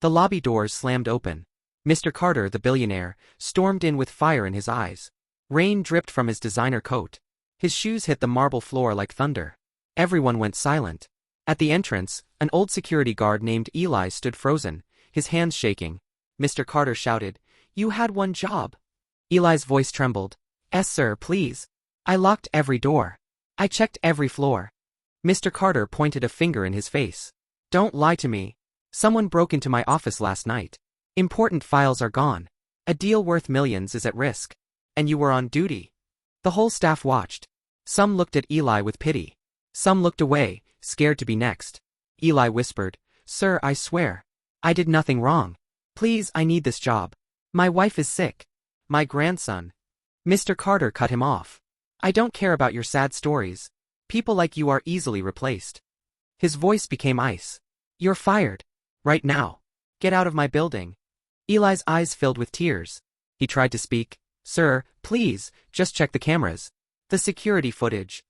The lobby doors slammed open. Mr. Carter, the billionaire, stormed in with fire in his eyes. Rain dripped from his designer coat. His shoes hit the marble floor like thunder. Everyone went silent. At the entrance, an old security guard named Eli stood frozen, his hands shaking. Mr. Carter shouted, "You had one job." Eli's voice trembled. "Yes, sir, please. I locked every door. I checked every floor." Mr. Carter pointed a finger in his face. "Don't lie to me. Someone broke into my office last night. Important files are gone. A deal worth millions is at risk. And you were on duty." The whole staff watched. Some looked at Eli with pity. Some looked away, scared to be next. Eli whispered, "Sir, I swear. I did nothing wrong. Please, I need this job. My wife is sick. My grandson." Mr. Carter cut him off. "I don't care about your sad stories. People like you are easily replaced." His voice became ice. "You're fired. Right now. Get out of my building." Eli's eyes filled with tears. He tried to speak. "Sir, please, just check the cameras. The security footage."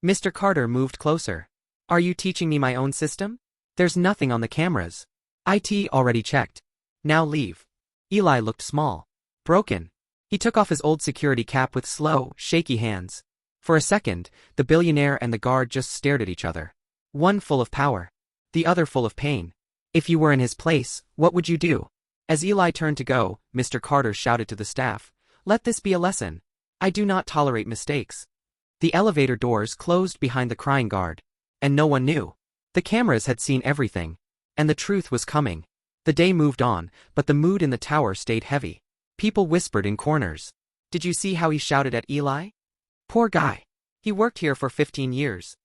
Mr. Carter moved closer. "Are you teaching me my own system? There's nothing on the cameras. IT already checked. Now leave." Eli looked small. Broken. He took off his old security cap with slow, shaky hands. For a second, the billionaire and the guard just stared at each other. One full of power. The other full of pain. "If you were in his place, what would you do?" As Eli turned to go, Mr. Carter shouted to the staff, "Let this be a lesson. I do not tolerate mistakes." The elevator doors closed behind the crying guard. And no one knew. The cameras had seen everything. And the truth was coming. The day moved on, but the mood in the tower stayed heavy. People whispered in corners. "Did you see how he shouted at Eli? Poor guy. He worked here for 15 years.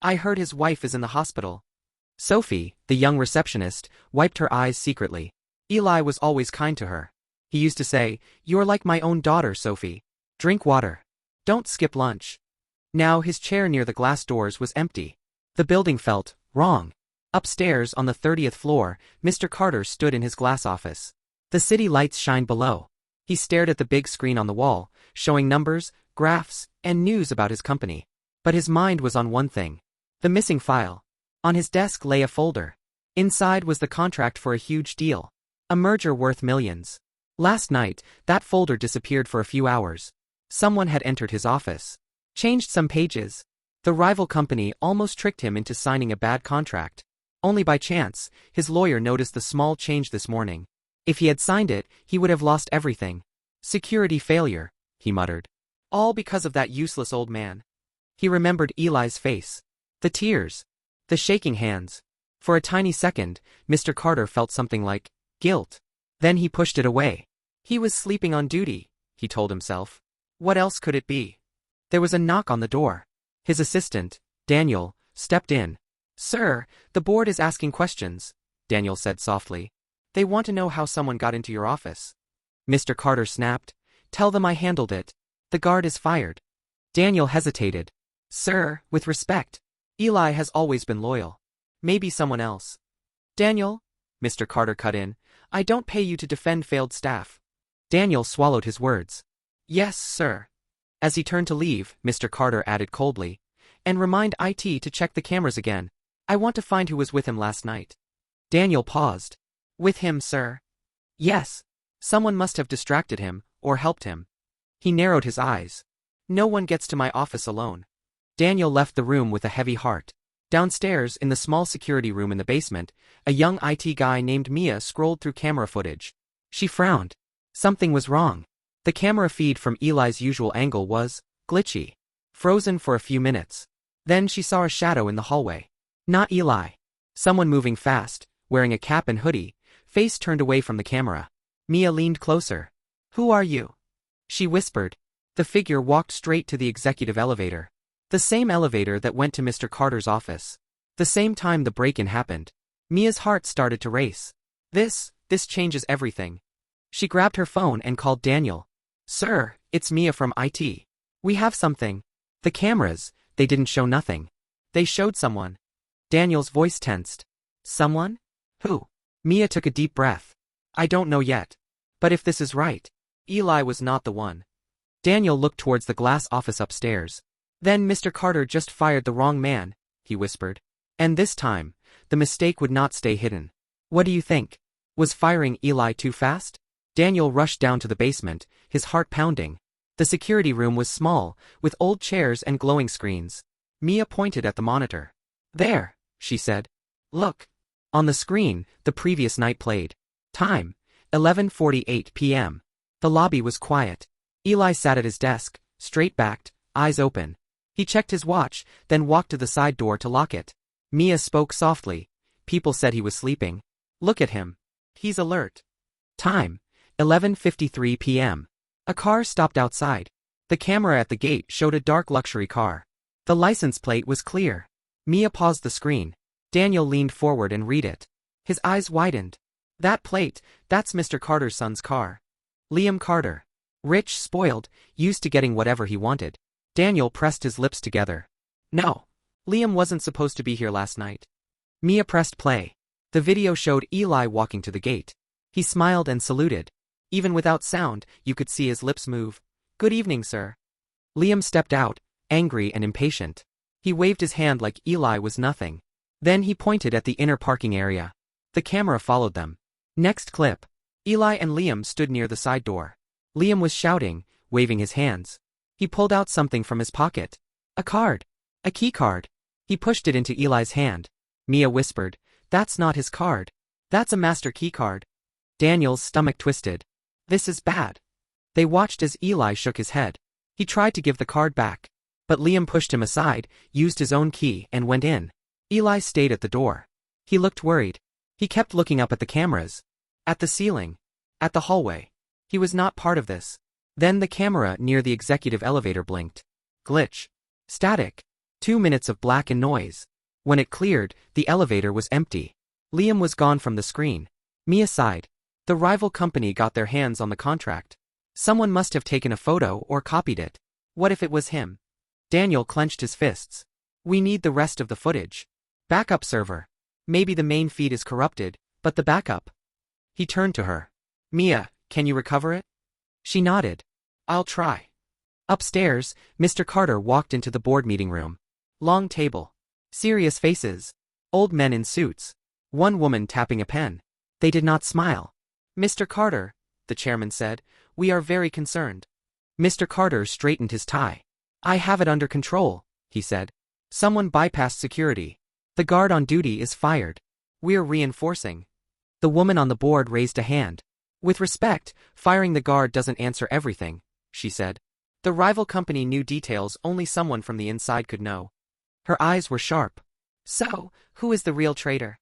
I heard his wife is in the hospital." Sophie, the young receptionist, wiped her eyes secretly. Eli was always kind to her. He used to say, "You're like my own daughter, Sophie. Drink water. Don't skip lunch." Now his chair near the glass doors was empty. The building felt wrong. Upstairs on the 30th floor, Mr. Carter stood in his glass office. The city lights shined below. He stared at the big screen on the wall, showing numbers, graphs, and news about his company. But his mind was on one thing. The missing file. On his desk lay a folder. Inside was the contract for a huge deal. A merger worth millions. Last night, that folder disappeared for a few hours. Someone had entered his office. Changed some pages. The rival company almost tricked him into signing a bad contract. Only by chance, his lawyer noticed the small change this morning. If he had signed it, he would have lost everything. "Security failure," he muttered. "All because of that useless old man." He remembered Eli's face. The tears. The shaking hands. For a tiny second, Mr. Carter felt something like guilt. Then he pushed it away. He was sleeping on duty, he told himself. What else could it be? There was a knock on the door. His assistant, Daniel, stepped in. "Sir, the board is asking questions," Daniel said softly. "They want to know how someone got into your office." Mr. Carter snapped. "Tell them I handled it. The guard is fired." Daniel hesitated. "Sir, with respect. Eli has always been loyal. Maybe someone else." "Daniel," Mr. Carter cut in, "I don't pay you to defend failed staff." Daniel swallowed his words. "Yes, sir." As he turned to leave, Mr. Carter added coldly, "And remind IT to check the cameras again. I want to find who was with him last night." Daniel paused. "With him, sir?" "Yes. Someone must have distracted him, or helped him." He narrowed his eyes. "No one gets to my office alone." Daniel left the room with a heavy heart. Downstairs, in the small security room in the basement, a young IT guy named Mia scrolled through camera footage. She frowned. Something was wrong. The camera feed from Eli's usual angle was glitchy. Frozen for a few minutes. Then she saw a shadow in the hallway. Not Eli. Someone moving fast, wearing a cap and hoodie, face turned away from the camera. Mia leaned closer. "Who are you?" she whispered. The figure walked straight to the executive elevator. The same elevator that went to Mr. Carter's office. The same time the break-in happened. Mia's heart started to race. This changes everything. She grabbed her phone and called Daniel. "Sir, it's Mia from IT. We have something." The cameras, they didn't show nothing. They showed someone. Daniel's voice tensed. "Someone? Who?" Mia took a deep breath. "I don't know yet. But if this is right, Eli was not the one." Daniel looked towards the glass office upstairs. "Then Mr. Carter just fired the wrong man," he whispered. "And this time, the mistake would not stay hidden. What do you think?" Was firing Eli too fast? Daniel rushed down to the basement, his heart pounding. The security room was small, with old chairs and glowing screens. Mia pointed at the monitor. There, she said. Look. On the screen, the previous night played. Time, 11:48 p.m. The lobby was quiet. Eli sat at his desk, straight-backed, eyes open. He checked his watch, then walked to the side door to lock it. Mia spoke softly. People said he was sleeping. Look at him. He's alert. Time, 11:53 p.m. A car stopped outside. The camera at the gate showed a dark luxury car. The license plate was clear. Mia paused the screen. Daniel leaned forward and read it. His eyes widened. That plate, that's Mr. Carter's son's car. Liam Carter. Rich, spoiled, used to getting whatever he wanted. Daniel pressed his lips together. No. Liam wasn't supposed to be here last night. Mia pressed play. The video showed Eli walking to the gate. He smiled and saluted. Even without sound, you could see his lips move. Good evening, sir. Liam stepped out, angry and impatient. He waved his hand like Eli was nothing. Then he pointed at the inner parking area. The camera followed them. Next clip. Eli and Liam stood near the side door. Liam was shouting, waving his hands. He pulled out something from his pocket. A card. A key card. He pushed it into Eli's hand. Mia whispered, That's not his card. That's a master key card. Daniel's stomach twisted. This is bad. They watched as Eli shook his head. He tried to give the card back. But Liam pushed him aside, used his own key, and went in. Eli stayed at the door. He looked worried. He kept looking up at the cameras. At the ceiling. At the hallway. He was not part of this. Then the camera near the executive elevator blinked. Glitch. Static. 2 minutes of black and noise. When it cleared, the elevator was empty. Liam was gone from the screen. Mia sighed. The rival company got their hands on the contract. Someone must have taken a photo or copied it. What if it was him? Daniel clenched his fists. We need the rest of the footage. Backup server. Maybe the main feed is corrupted, but the backup. He turned to her. Mia, can you recover it? She nodded. I'll try. Upstairs, Mr. Carter walked into the board meeting room. Long table. Serious faces. Old men in suits. One woman tapping a pen. They did not smile. Mr. Carter, the chairman said, we are very concerned. Mr. Carter straightened his tie. I have it under control, he said. Someone bypassed security. The guard on duty is fired. We're reinforcing. The woman on the board raised a hand. With respect, firing the guard doesn't answer everything, she said. The rival company knew details only someone from the inside could know. Her eyes were sharp. So, who is the real traitor?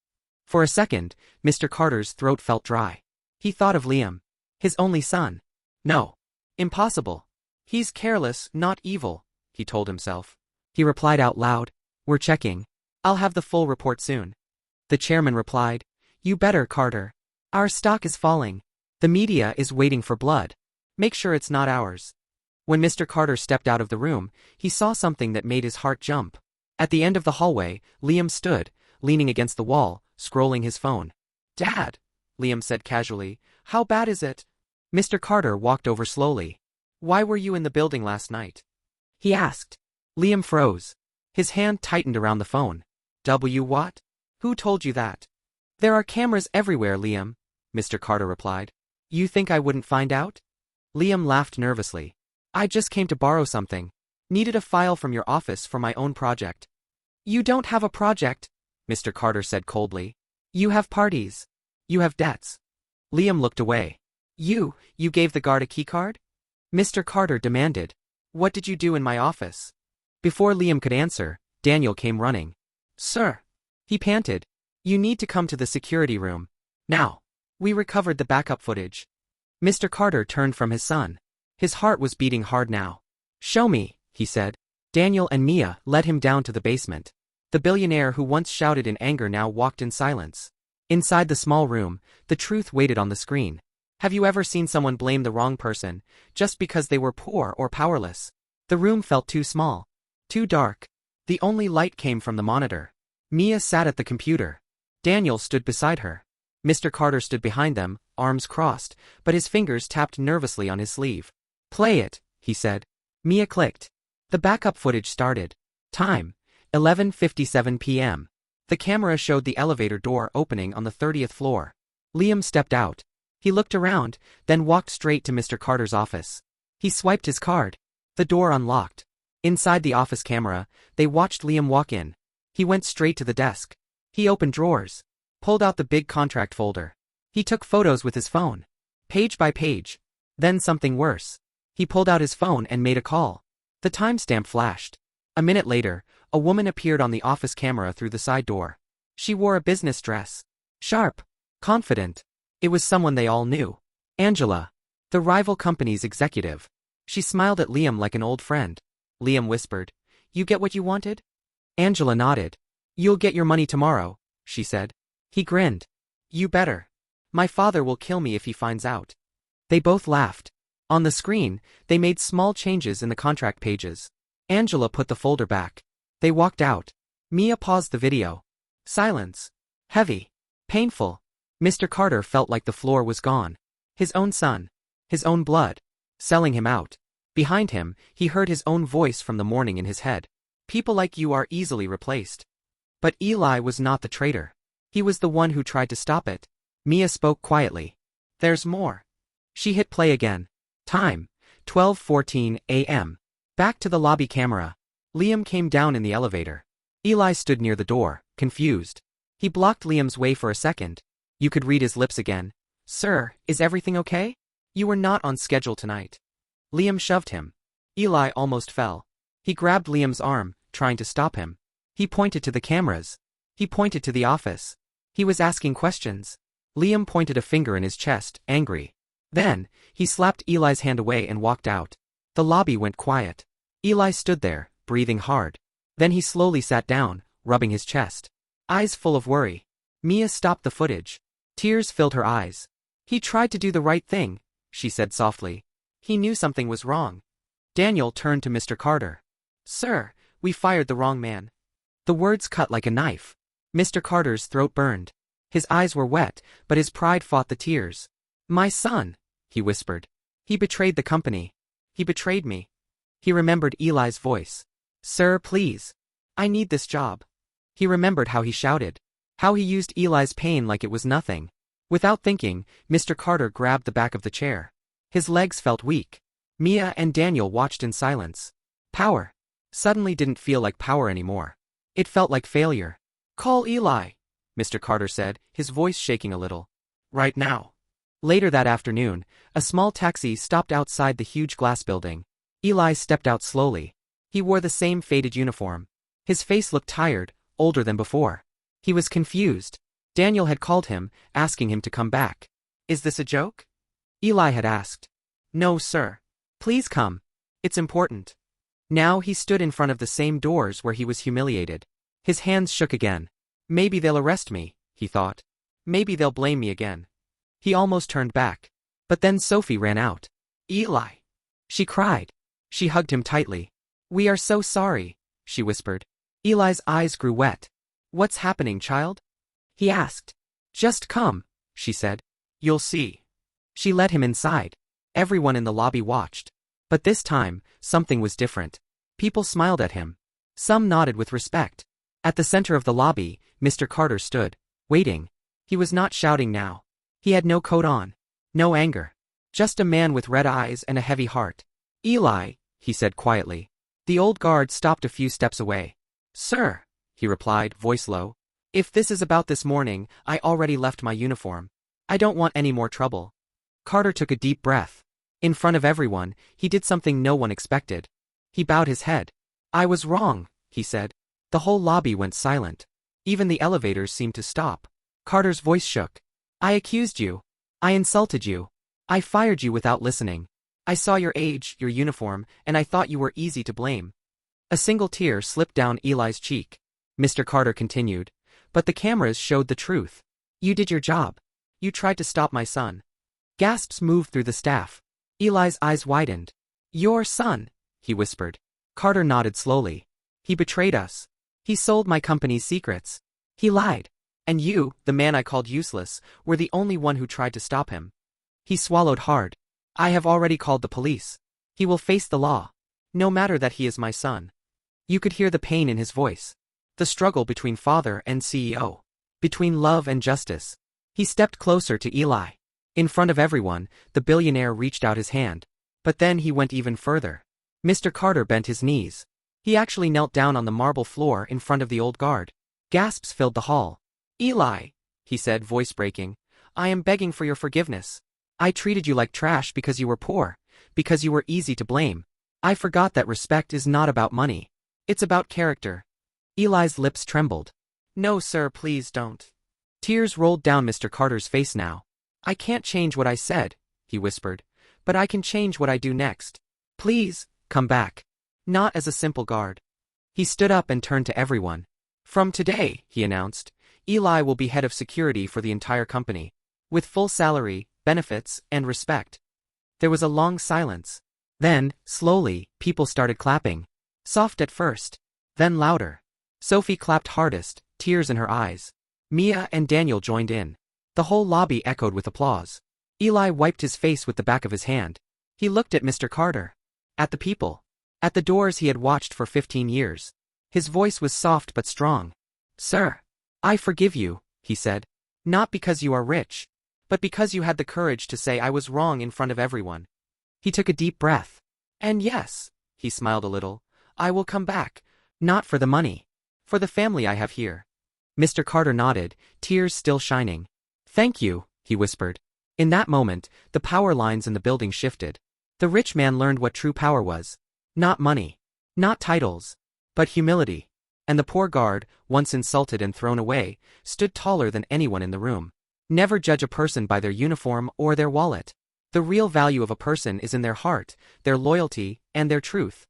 For a second, Mr. Carter's throat felt dry. He thought of Liam. His only son. No. Impossible. He's careless, not evil, he told himself. He replied out loud. We're checking. I'll have the full report soon. The chairman replied. You better, Carter. Our stock is falling. The media is waiting for blood. Make sure it's not ours. When Mr. Carter stepped out of the room, he saw something that made his heart jump. At the end of the hallway, Liam stood, leaning against the wall, scrolling his phone. Dad, Liam said casually, how bad is it? Mr. Carter walked over slowly. Why were you in the building last night? He asked. Liam froze. His hand tightened around the phone. What? Who told you that? There are cameras everywhere, Liam, Mr. Carter replied. You think I wouldn't find out? Liam laughed nervously. I just came to borrow something. Needed a file from your office for my own project. You don't have a project, Mr. Carter said coldly. You have parties. You have debts. Liam looked away. You gave the guard a keycard? Mr. Carter demanded. What did you do in my office? Before Liam could answer, Daniel came running. Sir. He panted. You need to come to the security room. Now. We recovered the backup footage. Mr. Carter turned from his son. His heart was beating hard now. Show me, he said. Daniel and Mia led him down to the basement. The billionaire who once shouted in anger now walked in silence. Inside the small room, the truth waited on the screen. Have you ever seen someone blame the wrong person, just because they were poor or powerless? The room felt too small. Too dark. The only light came from the monitor. Mia sat at the computer. Daniel stood beside her. Mr. Carter stood behind them, arms crossed, but his fingers tapped nervously on his sleeve. Play it, he said. Mia clicked. The backup footage started. Time, 11:57 p.m. The camera showed the elevator door opening on the 30th floor. Liam stepped out. He looked around, then walked straight to Mr. Carter's office. He swiped his card. The door unlocked. Inside the office camera, they watched Liam walk in. He went straight to the desk. He opened drawers. Pulled out the big contract folder. He took photos with his phone. Page by page. Then something worse. He pulled out his phone and made a call. The timestamp flashed. A minute later, a woman appeared on the office camera through the side door. She wore a business dress. Sharp. Confident. It was someone they all knew. Angela. The rival company's executive. She smiled at Liam like an old friend. Liam whispered, "You get what you wanted?" Angela nodded. "You'll get your money tomorrow," she said. He grinned. "You better. My father will kill me if he finds out." They both laughed. On the screen, they made small changes in the contract pages. Angela put the folder back. They walked out. Mia paused the video. Silence. Heavy. Painful. Mr. Carter felt like the floor was gone. His own son. His own blood. Selling him out. Behind him, he heard his own voice from the morning in his head. "People like you are easily replaced." But Eli was not the traitor. He was the one who tried to stop it. Mia spoke quietly. "There's more." She hit play again. Time, 12:14 a.m. Back to the lobby camera. Liam came down in the elevator. Eli stood near the door, confused. He blocked Liam's way for a second. You could read his lips again. "Sir, is everything okay? You were not on schedule tonight." Liam shoved him. Eli almost fell. He grabbed Liam's arm, trying to stop him. He pointed to the cameras. He pointed to the office. He was asking questions. Liam pointed a finger in his chest, angry. Then, he slapped Eli's hand away and walked out. The lobby went quiet. Eli stood there, breathing hard. Then he slowly sat down, rubbing his chest. Eyes full of worry. Mia stopped the footage. Tears filled her eyes. "He tried to do the right thing," she said softly. "He knew something was wrong." Daniel turned to Mr. Carter. "Sir, we fired the wrong man." The words cut like a knife. Mr. Carter's throat burned. His eyes were wet, but his pride fought the tears. "My son," he whispered. "He betrayed the company. He betrayed me." He remembered Eli's voice. "Sir, please. I need this job." He remembered how he shouted. How he used Eli's pain like it was nothing. Without thinking, Mr. Carter grabbed the back of the chair. His legs felt weak. Mia and Daniel watched in silence. Power. Suddenly didn't feel like power anymore. It felt like failure. "Call Eli," Mr. Carter said, his voice shaking a little. "Right now." Later that afternoon, a small taxi stopped outside the huge glass building. Eli stepped out slowly. He wore the same faded uniform. His face looked tired, older than before. He was confused. Daniel had called him, asking him to come back. "Is this a joke?" Eli had asked. "No, sir. Please come. It's important." Now he stood in front of the same doors where he was humiliated. His hands shook again. "Maybe they'll arrest me," he thought. "Maybe they'll blame me again." He almost turned back. But then Sophie ran out. "Eli!" She cried. She hugged him tightly. "We are so sorry," she whispered. Eli's eyes grew wet. "What's happening, child?" he asked. "Just come," she said. "You'll see." She led him inside. Everyone in the lobby watched. But this time, something was different. People smiled at him. Some nodded with respect. At the center of the lobby, Mr. Carter stood, waiting. He was not shouting now. He had no coat on. No anger. Just a man with red eyes and a heavy heart. "Eli," he said quietly. The old guard stopped a few steps away. "Sir," he replied, voice low. "If this is about this morning, I already left my uniform. I don't want any more trouble." Carter took a deep breath. In front of everyone, he did something no one expected. He bowed his head. "I was wrong," he said. The whole lobby went silent. Even the elevators seemed to stop. Carter's voice shook. "I accused you. I insulted you. I fired you without listening. I saw your age, your uniform, and I thought you were easy to blame." A single tear slipped down Eli's cheek. Mr. Carter continued. "But the cameras showed the truth. You did your job. You tried to stop my son." Gasps moved through the staff. Eli's eyes widened. "Your son," he whispered. Carter nodded slowly. "He betrayed us. He sold my company's secrets. He lied. And you, the man I called useless, were the only one who tried to stop him." He swallowed hard. "I have already called the police. He will face the law. No matter that he is my son." You could hear the pain in his voice. The struggle between father and CEO. Between love and justice. He stepped closer to Eli. In front of everyone, the billionaire reached out his hand. But then he went even further. Mr. Carter bent his knees. He actually knelt down on the marble floor in front of the old guard. Gasps filled the hall. Eli, he said, voice breaking, I am begging for your forgiveness. I treated you like trash because you were poor, because you were easy to blame. I forgot that respect is not about money. It's about character. Eli's lips trembled. No, sir, please don't. Tears rolled down Mr. Carter's face now. I can't change what I said, he whispered, but I can change what I do next. Please, come back. Not as a simple guard. He stood up and turned to everyone. From today, he announced, Eli will be head of security for the entire company. With full salary, benefits, and respect. There was a long silence. Then, slowly, people started clapping. Soft at first. Then louder. Sophie clapped hardest, tears in her eyes. Mia and Daniel joined in. The whole lobby echoed with applause. Eli wiped his face with the back of his hand. He looked at Mr. Carter. At the people. At the doors he had watched for 15 years. His voice was soft but strong. Sir, I forgive you, he said. Not because you are rich, but because you had the courage to say I was wrong in front of everyone. He took a deep breath. And yes, he smiled a little, I will come back, not for the money. For the family I have here. Mr. Carter nodded, tears still shining. Thank you, he whispered. In that moment, the power lines in the building shifted. The rich man learned what true power was. Not money. Not titles. But humility. And the poor guard, once insulted and thrown away, stood taller than anyone in the room. Never judge a person by their uniform or their wallet. The real value of a person is in their heart, their loyalty, and their truth.